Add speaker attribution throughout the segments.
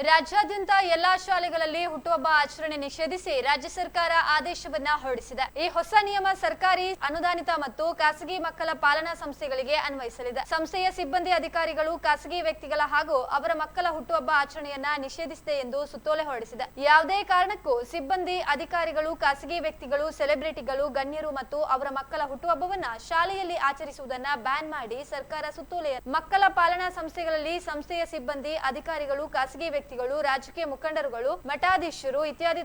Speaker 1: ರಾಜ್ಯಾದ್ಯಂತ ಎಲ್ಲಾ ಶಾಲೆಗಳಲ್ಲಿ ಹುಟ್ಟುಹಬ್ಬ ಆಚರಣೆ ನಿಷೇಧಿಸಿ ರಾಜ್ಯ ಸರ್ಕಾರ ಆದೇಶವನ್ನ ಹೊರಡಿಸಿದೆ. ಈ ಹೊಸ ನಿಯಮ ಸರ್ಕಾರಿ ಅನುದಾನಿತ ಮತ್ತು ಖಾಸಗಿ ಮಕ್ಕಳ ಪಾಲನಾ ಸಂಸ್ಥೆಗಳಿಗೆ ಅನ್ವಯಿಸಲಿದೆ. ಸಂಸ್ಥೆಯ ಸಿಬ್ಬಂದಿ ಅಧಿಕಾರಿಗಳು ಖಾಸಗಿ ವ್ಯಕ್ತಿಗಳ ಹಾಗೂ ಅವರ ಮಕ್ಕಳ ಹುಟ್ಟುಹಬ್ಬ ಆಚರಣೆಯನ್ನ ನಿಷೇಧಿಸಿದೆ ಎಂದು ಸುತ್ತೋಲೆ ಹೊರಡಿಸಿದೆ. ಯಾವುದೇ ಕಾರಣಕ್ಕೂ ಸಿಬ್ಬಂದಿ ಅಧಿಕಾರಿಗಳು ಖಾಸಗಿ ವ್ಯಕ್ತಿಗಳು ಸೆಲೆಬ್ರಿಟಿಗಳು ಗಣ್ಯರು ಮತ್ತು ಅವರ ಮಕ್ಕಳ ಹುಟ್ಟುಹಬ್ಬವನ್ನ ಶಾಲೆಯಲ್ಲಿ ಆಚರಿಸುವುದನ್ನ ಬ್ಯಾನ್ ಮಾಡಿ ಸರ್ಕಾರ ಸುತ್ತೋಲೆ. ಮಕ್ಕಳ ಪಾಲನಾ ಸಂಸ್ಥೆಗಳಲ್ಲಿ ಸಂಸ್ಥೆಯ ಸಿಬ್ಬಂದಿ ಅಧಿಕಾರಿಗಳು ಖಾಸಗಿ ರಾಜಕೀಯ ಮುಖಂಡರುಗಳು ಮಠಾಧೀಶರು ಇತ್ಯಾದಿ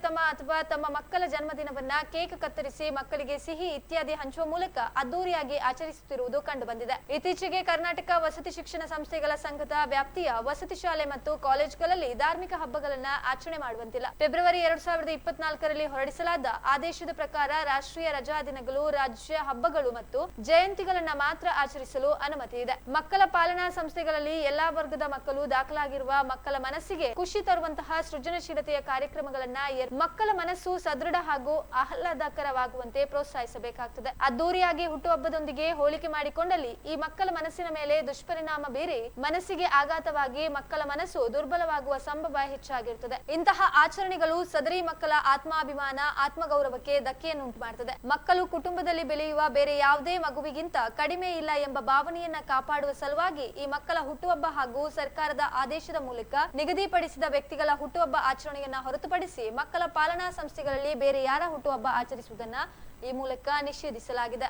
Speaker 1: ತಮ್ಮ ಮಕ್ಕಳ ಜನ್ಮದಿನವನ್ನ ಕೇಕ್ ಕತ್ತರಿಸಿ ಮಕ್ಕಳಿಗೆ ಸಿಹಿ ಇತ್ಯಾದಿ ಹಂಚುವ ಮೂಲಕ ಅದ್ದೂರಿಯಾಗಿ ಆಚರಿಸುತ್ತಿರುವುದು ಕಂಡುಬಂದಿದೆ. ಇತ್ತೀಚೆಗೆ ಕರ್ನಾಟಕ ವಸತಿ ಶಿಕ್ಷಣ ಸಂಸ್ಥೆಗಳ ಸಂಘದ ವ್ಯಾಪ್ತಿಯ ವಸತಿ ಶಾಲೆ ಮತ್ತು ಕಾಲೇಜುಗಳಲ್ಲಿ ಧಾರ್ಮಿಕ ಹಬ್ಬಗಳನ್ನ ಆಚರಣೆ ಮಾಡುವಂತಿಲ್ಲ. ಫೆಬ್ರವರಿ 2024ರಲ್ಲಿ ಹೊರಡಿಸಲಾದ ಆದೇಶದ ಪ್ರಕಾರ ರಾಷ್ಟ್ರೀಯ ರಜಾ ದಿನಗಳು, ರಾಜ್ಯ ಹಬ್ಬಗಳು ಮತ್ತು ಜಯಂತಿಗಳನ್ನ ಮಾತ್ರ ಆಚರಿಸಲು ಅನುಮತಿ ಇದೆ. ಮಕ್ಕಳ ಪಾಲನಾ ಸಂಸ್ಥೆಗಳಲ್ಲಿ ಎಲ್ಲಾ ವರ್ಗದ ಮಕ್ಕಳು ದಾಖಲಾಗಿರುವ ಮಕ್ಕಳ ಮನಸ್ಸಿಗೆ ಖುಷಿ ತರುವಂತಹ ಸೃಜನಶೀಲತೆಯ ಕಾರ್ಯಕ್ರಮಗಳನ್ನ ಮಕ್ಕಳ ಮನಸ್ಸು ಸದೃಢ ಹಾಗೂ ಆಹ್ಲಾದಕರವಾಗುವಂತೆ ಪ್ರೋತ್ಸಾಹಿಸಬೇಕಾಗುತ್ತದೆ. ಅದ್ದೂರಿಯಾಗಿ ಹುಟ್ಟುಹಬ್ಬದೊಂದಿಗೆ ಹೋಲಿಕೆ ಮಾಡಿಕೊಂಡಲ್ಲಿ ಈ ಮಕ್ಕಳ ಮನಸ್ಸಿನ ಮೇಲೆ ದುಷ್ಪರಿಣಾಮ ಬೀರಿ ಮನಸ್ಸಿಗೆ ಆಘಾತವಾಗಿ ಮಕ್ಕಳ ಮನಸ್ಸು ದುರ್ಬಲವಾಗುವ ಸಂಭವ ಹೆಚ್ಚಾಗಿರುತ್ತದೆ. ಇಂತಹ ಆಚರಣೆಗಳು ಸದರಿ ಮಕ್ಕಳ ಆತ್ಮಾಭಿಮಾನ, ಆತ್ಮಗೌರವಕ್ಕೆ ಧಕ್ಕೆಯನ್ನುಂಟು ಮಾಡುತ್ತದೆ. ಮಕ್ಕಳು ಕುಟುಂಬದಲ್ಲಿ ಬೆಳೆಯುವ ಬೇರೆ ಯಾವುದೇ ಮಗುವಿಗಿಂತ ಕಡಿಮೆ ಇಲ್ಲ ಎಂಬ ಭಾವನೆಯನ್ನ ಕಾಪಾಡುವ ಸಲುವಾಗಿ ಈ ಮಕ್ಕಳ ಹುಟ್ಟುಹಬ್ಬ ಹಾಗೂ ಸರ್ಕಾರದ ಆದೇಶದ ಮೂಲಕ ನಿಗದಿಪಡಿಸಿದ ವ್ಯಕ್ತಿಗಳ ಹುಟ್ಟುಹಬ್ಬ ಆಚರಣೆಯನ್ನ ಹೊರತುಪಡಿಸಿ ಮಕ್ಕಳ ಪಾಲನಾ ಸಂಸ್ಥೆಗಳಲ್ಲಿ ಬೇರೆ ಯಾರ ಹುಟ್ಟುಹಬ್ಬ ಆಚರಿಸುವುದನ್ನ ಈ ಮೂಲಕ ನಿಷೇಧಿಸಲಾಗಿದೆ.